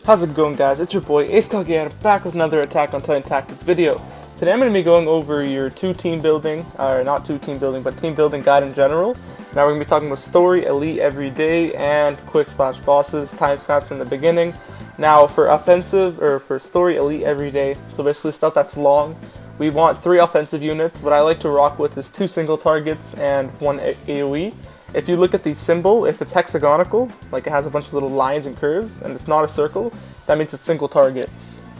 How's it going, guys? It's your boy Ace Kageyama back with another Attack on Titan Tactics video. Today I'm going to be going over your team building, or not team building, but team building guide in general. Now we're going to be talking about story, elite everyday, and quick/bosses, timestamps in the beginning. Now for offensive, or for story, elite everyday, so basically stuff that's long, we want 3 offensive units. What I like to rock with is 2 single targets and 1 AoE. If you look at the symbol, if it's hexagonal, like it has a bunch of little lines and curves, and it's not a circle, that means it's single target.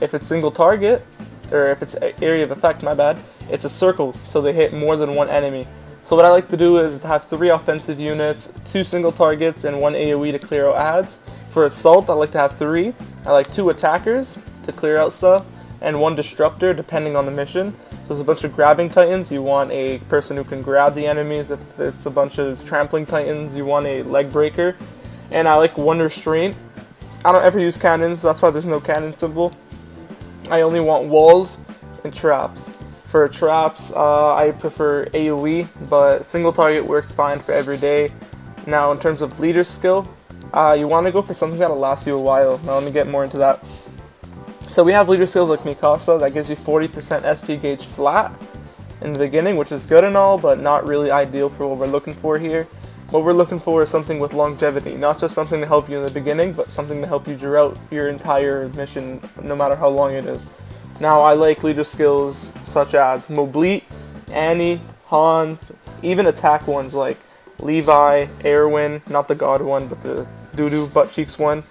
If it's single target, or if it's area of effect, my bad, it's a circle, so they hit more than 1 enemy. So what I like to do is to have 3 offensive units, 2 single targets, and 1 AoE to clear out adds. For assault, I like to have 3. I like 2 attackers to clear out stuff, and 1 disruptor depending on the mission. So there's a bunch of grabbing titans, you want a person who can grab the enemies. If it's a bunch of trampling titans, you want a leg breaker. And I like 1 restraint. I don't ever use cannons, that's why there's no cannon symbol. I only want walls and traps. For traps, I prefer AoE, but single target works fine for every day. Now in terms of leader skill, you want to go for something that'll last you a while. Now let me get more into that. So we have leader skills like Mikasa that gives you 40% SP gauge flat in the beginning, which is good and all, but not really ideal for what we're looking for here. What we're looking for is something with longevity, not just something to help you in the beginning, but something to help you throughout your entire mission, no matter how long it is. Now I like leader skills such as Moblete, Annie, Hans, even attack ones like Levi, Erwin, not the god one, but the doo-doo butt cheeks one,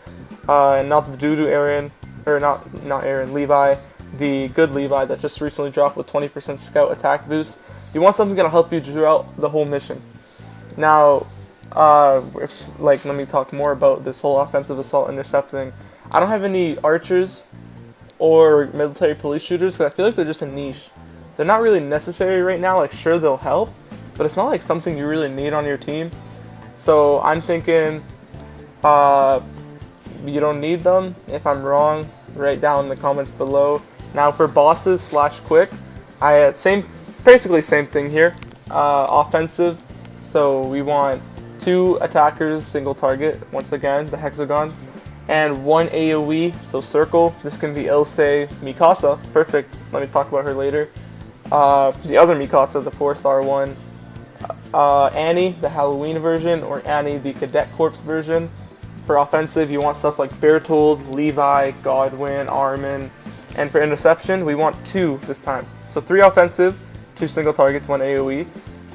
and not the doo-doo Aaron, or not Aaron, Levi, the good Levi that just recently dropped with 20% scout attack boost. You want something that'll help you throughout the whole mission. Now, let me talk more about this whole offensive assault intercept thing. I don't have any archers or military police shooters because I feel like they're just a niche. They're not really necessary right now. Like, sure, they'll help, but it's not like something you really need on your team. So I'm thinking, you don't need them. If I'm wrong, write down in the comments below. Now for bosses / quick, basically same thing here. Offensive, so we want 2 attackers, single target, once again, the hexagons, and 1 AoE, so circle. This can be Ilse, Mikasa, perfect. Let me talk about her later. The other Mikasa, the 4-star one. Annie, the Halloween version, or Annie, the Cadet Corps version. For offensive, you want stuff like Bertold, Levi, Godwin, Armin. And for interception, we want 2 this time. So 3 offensive, 2 single targets, 1 AoE.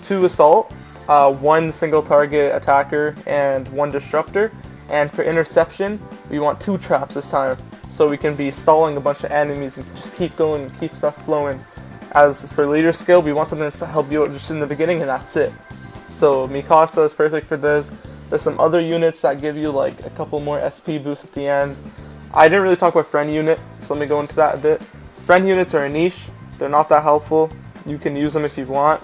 2 assault, 1 single target attacker, and 1 disruptor. And for interception, we want 2 traps this time. So we can be stalling a bunch of enemies and just keep going, keep stuff flowing. As for leader skill, we want something to help you out just in the beginning, and that's it. So Mikasa is perfect for this. There's some other units that give you like a couple more SP boosts at the end. I didn't really talk about friend unit, so let me go into that a bit. Friend units are a niche. They're not that helpful. You can use them if you want.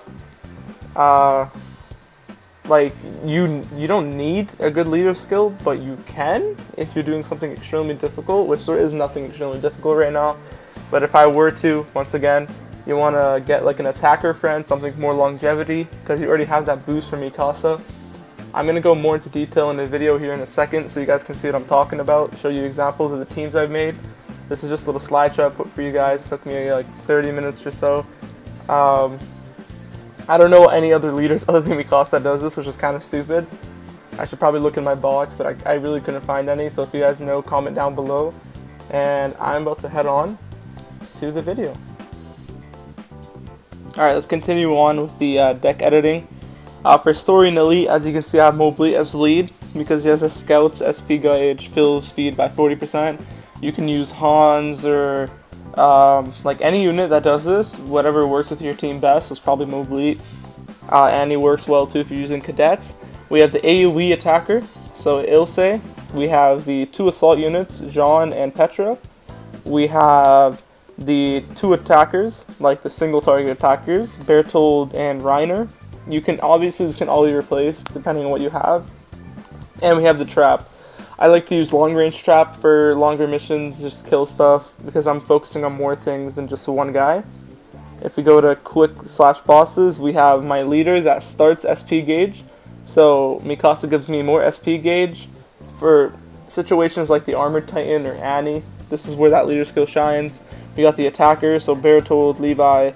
You don't need a good leader skill, but you can if you're doing something extremely difficult, which there is nothing extremely difficult right now. But if I were to, once again, you want to get like an attacker friend, something more longevity, because you already have that boost from Mikasa. I'm going to go more into detail in the video here in a second so you guys can see what I'm talking about, show you examples of the teams I've made. This is just a little slideshow I put for you guys. It took me like 30 minutes or so. I don't know any other leaders other than Mikasa that does this, which is kind of stupid. I should probably look in my box, but I really couldn't find any, so if you guys know, comment down below. And I'm about to head on to the video. Alright, let's continue on with the deck editing. For story and elite, as you can see, I have Moblete as lead because he has a scout's SP gauge fill speed by 40%. You can use Hans or like any unit that does this, whatever works with your team best is probably Moblete. Annie works well too if you're using cadets. We have the AoE attacker, so Ilse. We have the 2 assault units, Jean and Petra. We have the 2 attackers, like the single target attackers, Bertold and Reiner. You can obviously, this can all be replaced depending on what you have. And we have the trap. I like to use long range trap for longer missions, just kill stuff, because I'm focusing on more things than just one guy. If we go to quick/bosses, we have my leader that starts SP gauge. So Mikasa gives me more SP gauge. For situations like the Armored Titan or Annie, this is where that leader skill shines. We got the attackers, so Bertold, Levi,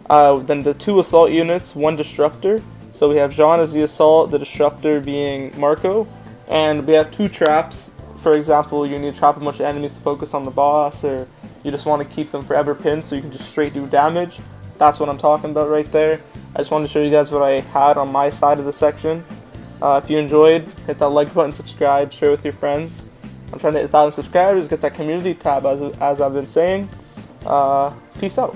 then the 2 assault units, 1 disruptor. So we have Jean as the assault, the disruptor being Marco, and we have 2 traps. For example, you need to trap a bunch of enemies to focus on the boss, or you just want to keep them forever pinned so you can just straight do damage. That's what I'm talking about right there. I just wanted to show you guys what I had on my side of the section. If you enjoyed, hit that like button, subscribe, share with your friends. I'm trying to hit 1,000 subscribers, get that community tab as I've been saying. Peace out.